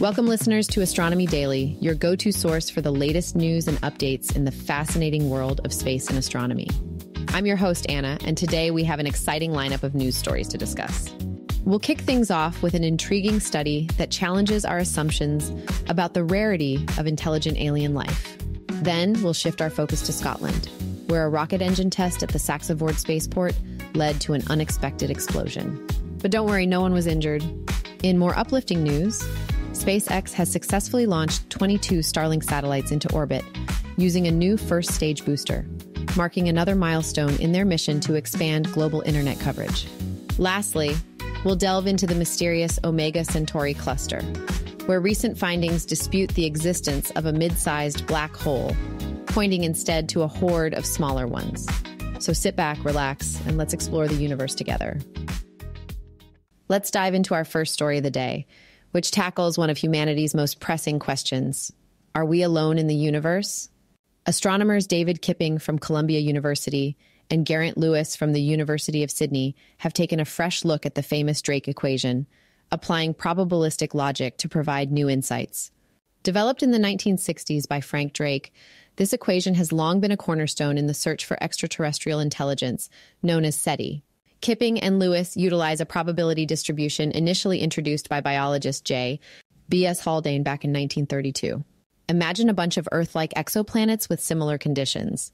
Welcome, listeners, to Astronomy Daily, your go-to source for the latest news and updates in the fascinating world of space and astronomy. I'm your host, Anna, and today we have an exciting lineup of news stories to discuss. We'll kick things off with an intriguing study that challenges our assumptions about the rarity of intelligent alien life. Then we'll shift our focus to Scotland, where a rocket engine test at the Saxavord Spaceport led to an unexpected explosion. But don't worry, no one was injured. In more uplifting news, SpaceX has successfully launched 22 Starlink satellites into orbit using a new first-stage booster, marking another milestone in their mission to expand global internet coverage. Lastly, we'll delve into the mysterious Omega Centauri cluster, where recent findings dispute the existence of a mid-sized black hole, pointing instead to a horde of smaller ones. So sit back, relax, and let's explore the universe together. Let's dive into our first story of the day, which tackles one of humanity's most pressing questions. Are we alone in the universe? Astronomers David Kipping from Columbia University and Geraint Lewis from the University of Sydney have taken a fresh look at the famous Drake equation, applying probabilistic logic to provide new insights. Developed in the 1960s by Frank Drake, this equation has long been a cornerstone in the search for extraterrestrial intelligence, known as SETI. Kipping and Lewis utilize a probability distribution initially introduced by biologist J. B.S. Haldane back in 1932. Imagine a bunch of Earth-like exoplanets with similar conditions.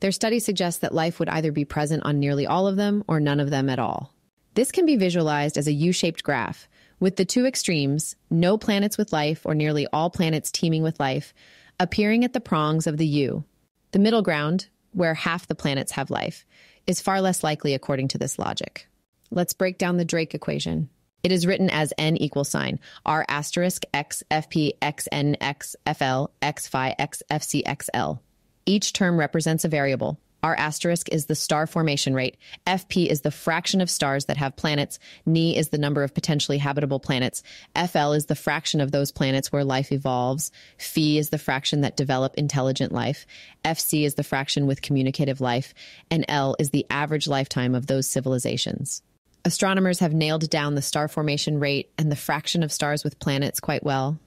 Their study suggests that life would either be present on nearly all of them or none of them at all. This can be visualized as a U-shaped graph, with the two extremes, no planets with life or nearly all planets teeming with life, appearing at the prongs of the U. The middle ground, where half the planets have life, is far less likely according to this logic. Let's break down the Drake equation. It is written as n equals sign r asterisk x fp x n x fl x phi x fc xl. Each term represents a variable. R asterisk is the star formation rate. Fp is the fraction of stars that have planets. Ni is the number of potentially habitable planets. Fl is the fraction of those planets where life evolves. Phi is the fraction that develop intelligent life. Fc is the fraction with communicative life. And L is the average lifetime of those civilizations. Astronomers have nailed down the star formation rate and the fraction of stars with planets quite well.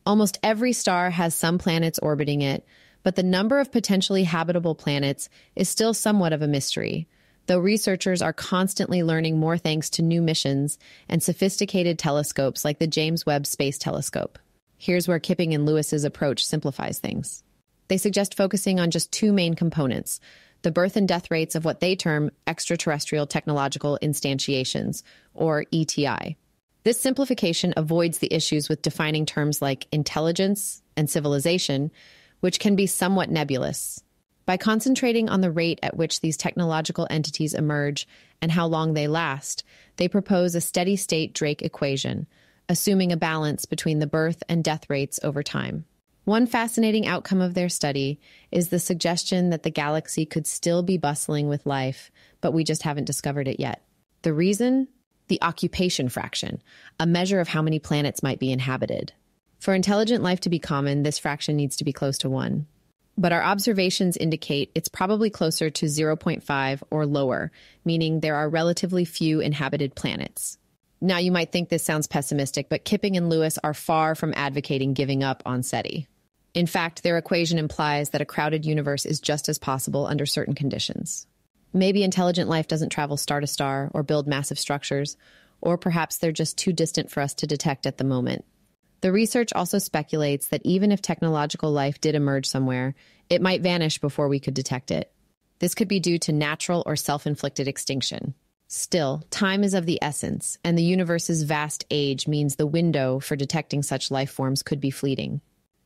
Almost every star has some planets orbiting it, but the number of potentially habitable planets is still somewhat of a mystery, though researchers are constantly learning more thanks to new missions and sophisticated telescopes like the James Webb Space Telescope. Here's where Kipping and Lewis's approach simplifies things. They suggest focusing on just two main components: the birth and death rates of what they term extraterrestrial technological instantiations, or ETI. This simplification avoids the issues with defining terms like intelligence and civilization, which can be somewhat nebulous. By concentrating on the rate at which these technological entities emerge and how long they last, they propose a steady-state Drake equation, assuming a balance between the birth and death rates over time. One fascinating outcome of their study is the suggestion that the galaxy could still be bustling with life, but we just haven't discovered it yet. The reason? The occupation fraction, a measure of how many planets might be inhabited. For intelligent life to be common, this fraction needs to be close to 1. But our observations indicate it's probably closer to 0.5 or lower, meaning there are relatively few inhabited planets. Now, you might think this sounds pessimistic, but Kipping and Lewis are far from advocating giving up on SETI. In fact, their equation implies that a crowded universe is just as possible under certain conditions. Maybe intelligent life doesn't travel star to star or build massive structures, or perhaps they're just too distant for us to detect at the moment. The research also speculates that even if technological life did emerge somewhere, it might vanish before we could detect it. This could be due to natural or self-inflicted extinction. Still, time is of the essence, and the universe's vast age means the window for detecting such life forms could be fleeting.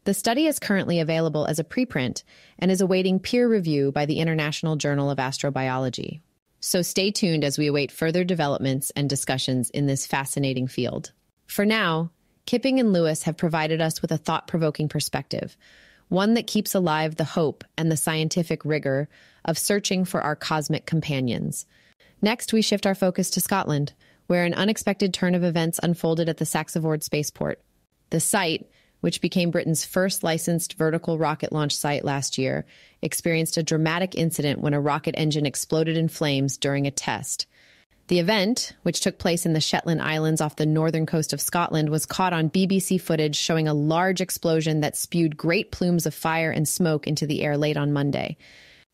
The study is currently available as a preprint and is awaiting peer review by the International Journal of Astrobiology. So stay tuned as we await further developments and discussions in this fascinating field. For now, Kipping and Lewis have provided us with a thought-provoking perspective, one that keeps alive the hope and the scientific rigor of searching for our cosmic companions. Next, we shift our focus to Scotland, where an unexpected turn of events unfolded at the Saxavord Spaceport. The site, which became Britain's first licensed vertical rocket launch site last year, experienced a dramatic incident when a rocket engine exploded in flames during a test. The event, which took place in the Shetland Islands off the northern coast of Scotland, was caught on BBC footage showing a large explosion that spewed great plumes of fire and smoke into the air late on Monday.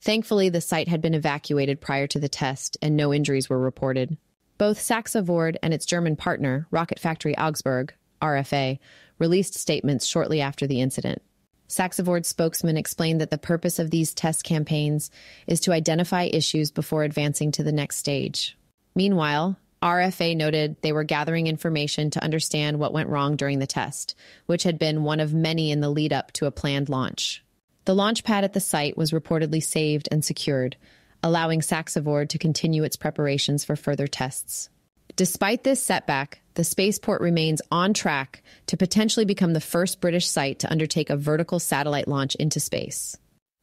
Thankfully, the site had been evacuated prior to the test, and no injuries were reported. Both Saxavord and its German partner, Rocket Factory Augsburg, RFA, released statements shortly after the incident. Saxavord spokesman explained that the purpose of these test campaigns is to identify issues before advancing to the next stage. Meanwhile, RFA noted they were gathering information to understand what went wrong during the test, which had been one of many in the lead-up to a planned launch. The launch pad at the site was reportedly saved and secured, allowing Saxavord to continue its preparations for further tests. Despite this setback, the spaceport remains on track to potentially become the first British site to undertake a vertical satellite launch into space.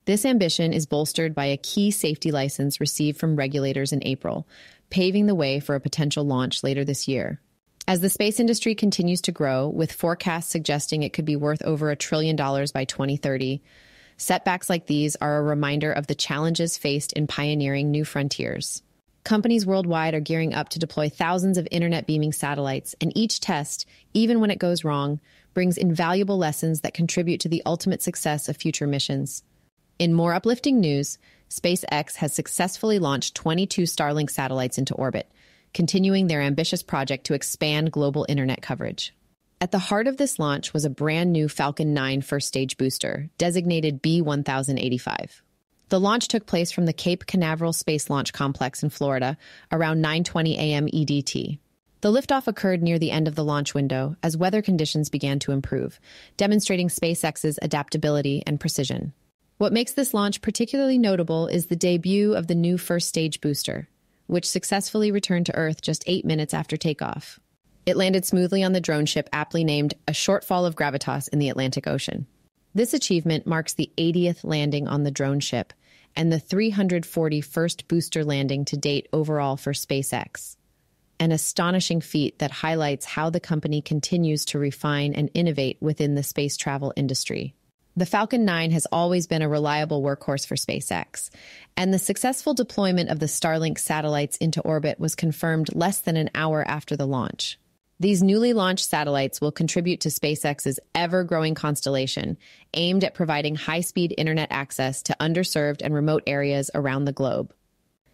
This ambition is bolstered by a key safety license received from regulators in April, paving the way for a potential launch later this year. As the space industry continues to grow, with forecasts suggesting it could be worth over $1 trillion by 2030, setbacks like these are a reminder of the challenges faced in pioneering new frontiers. Companies worldwide are gearing up to deploy thousands of internet-beaming satellites, and each test, even when it goes wrong, brings invaluable lessons that contribute to the ultimate success of future missions. In more uplifting news, SpaceX has successfully launched 22 Starlink satellites into orbit, continuing their ambitious project to expand global internet coverage. At the heart of this launch was a brand new Falcon 9 first-stage booster, designated B1085. The launch took place from the Cape Canaveral Space Launch Complex in Florida around 9:20 a.m. EDT. The liftoff occurred near the end of the launch window as weather conditions began to improve, demonstrating SpaceX's adaptability and precision. What makes this launch particularly notable is the debut of the new first-stage booster, which successfully returned to Earth just 8 minutes after takeoff. It landed smoothly on the drone ship aptly named A Shortfall of Gravitas in the Atlantic Ocean. This achievement marks the 80th landing on the drone ship and the 341st booster landing to date overall for SpaceX. An astonishing feat that highlights how the company continues to refine and innovate within the space travel industry. The Falcon 9 has always been a reliable workhorse for SpaceX, and the successful deployment of the Starlink satellites into orbit was confirmed less than an hour after the launch. These newly launched satellites will contribute to SpaceX's ever-growing constellation, aimed at providing high-speed internet access to underserved and remote areas around the globe.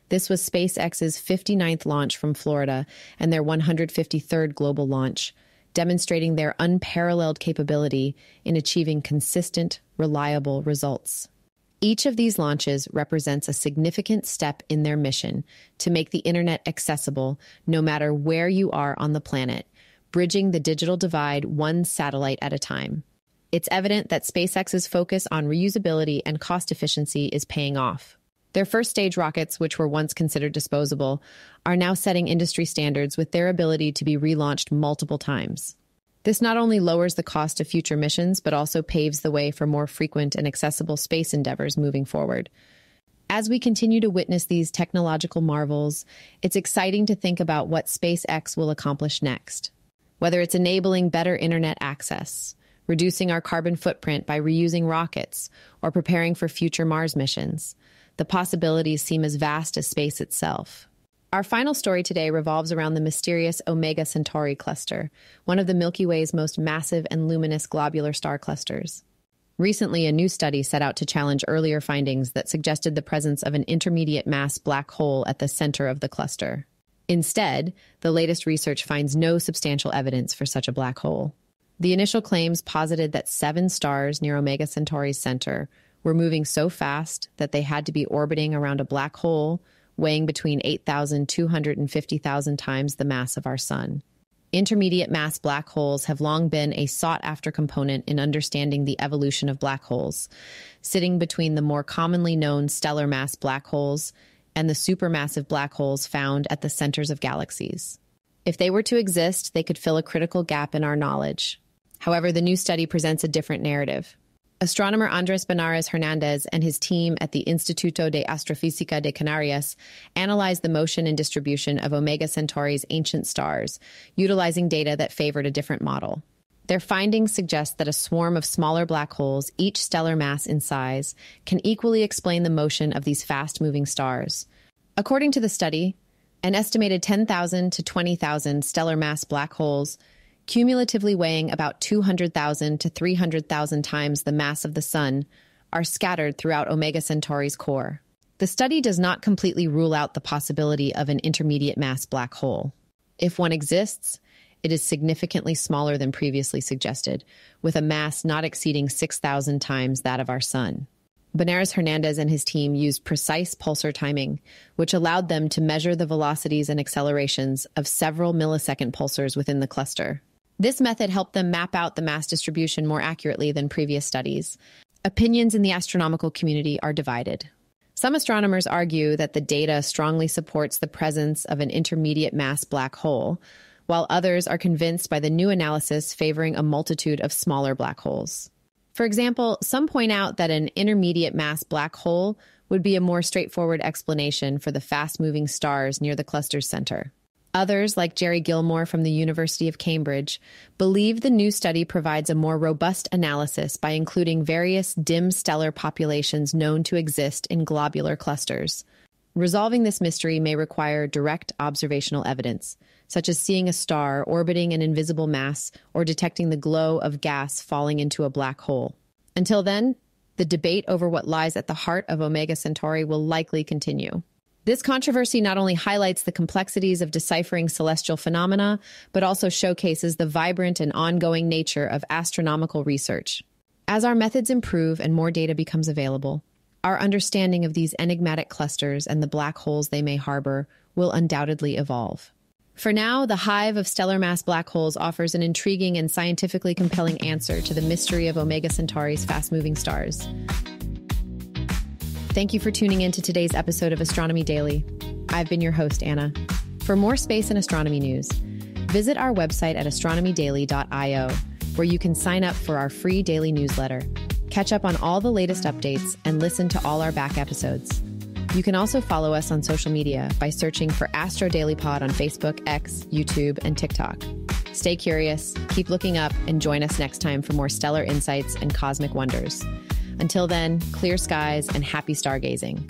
This was SpaceX's 59th launch from Florida and their 153rd global launch, demonstrating their unparalleled capability in achieving consistent, reliable results. Each of these launches represents a significant step in their mission to make the internet accessible no matter where you are on the planet, bridging the digital divide one satellite at a time. It's evident that SpaceX's focus on reusability and cost efficiency is paying off. Their first-stage rockets, which were once considered disposable, are now setting industry standards with their ability to be relaunched multiple times. This not only lowers the cost of future missions, but also paves the way for more frequent and accessible space endeavors moving forward. As we continue to witness these technological marvels, it's exciting to think about what SpaceX will accomplish next. Whether it's enabling better internet access, reducing our carbon footprint by reusing rockets, or preparing for future Mars missions, the possibilities seem as vast as space itself. Our final story today revolves around the mysterious Omega Centauri cluster, one of the Milky Way's most massive and luminous globular star clusters. Recently, a new study set out to challenge earlier findings that suggested the presence of an intermediate mass black hole at the center of the cluster. Instead, the latest research finds no substantial evidence for such a black hole. The initial claims posited that 7 stars near Omega Centauri's center were moving so fast that they had to be orbiting around a black hole weighing between 8,200 and 50,000 times the mass of our sun. Intermediate mass black holes have long been a sought-after component in understanding the evolution of black holes, sitting between the more commonly known stellar mass black holes and the supermassive black holes found at the centers of galaxies. If they were to exist, they could fill a critical gap in our knowledge. However, the new study presents a different narrative. Astronomer Andrés Benares Hernández and his team at the Instituto de Astrofísica de Canarias analyzed the motion and distribution of Omega Centauri's ancient stars, utilizing data that favored a different model. Their findings suggest that a swarm of smaller black holes, each stellar mass in size, can equally explain the motion of these fast-moving stars. According to the study, An estimated 10,000 to 20,000 stellar mass black holes, cumulatively weighing about 200,000 to 300,000 times the mass of the Sun, are scattered throughout Omega Centauri's core. The study does not completely rule out the possibility of an intermediate mass black hole. If one exists, it is significantly smaller than previously suggested, with a mass not exceeding 6,000 times that of our Sun. Benares Hernandez and his team used precise pulsar timing, which allowed them to measure the velocities and accelerations of several millisecond pulsars within the cluster. This method helped them map out the mass distribution more accurately than previous studies. Opinions in the astronomical community are divided. Some astronomers argue that the data strongly supports the presence of an intermediate mass black hole, while others are convinced by the new analysis favoring a multitude of smaller black holes. For example, some point out that an intermediate mass black hole would be a more straightforward explanation for the fast-moving stars near the cluster's center. Others, like Jerry Gilmore from the University of Cambridge, believe the new study provides a more robust analysis by including various dim stellar populations known to exist in globular clusters. Resolving this mystery may require direct observational evidence, such as seeing a star orbiting an invisible mass or detecting the glow of gas falling into a black hole. Until then, the debate over what lies at the heart of Omega Centauri will likely continue. This controversy not only highlights the complexities of deciphering celestial phenomena, but also showcases the vibrant and ongoing nature of astronomical research. As our methods improve and more data becomes available, our understanding of these enigmatic clusters and the black holes they may harbor will undoubtedly evolve. For now, the hive of stellar mass black holes offers an intriguing and scientifically compelling answer to the mystery of Omega Centauri's fast-moving stars. Thank you for tuning in to today's episode of Astronomy Daily. I've been your host, Anna. For more space and astronomy news, visit our website at astronomydaily.io, where you can sign up for our free daily newsletter, catch up on all the latest updates, and listen to all our back episodes. You can also follow us on social media by searching for Astro Daily Pod on Facebook, X, YouTube, and TikTok. Stay curious, keep looking up, and join us next time for more stellar insights and cosmic wonders. Until then, clear skies and happy stargazing.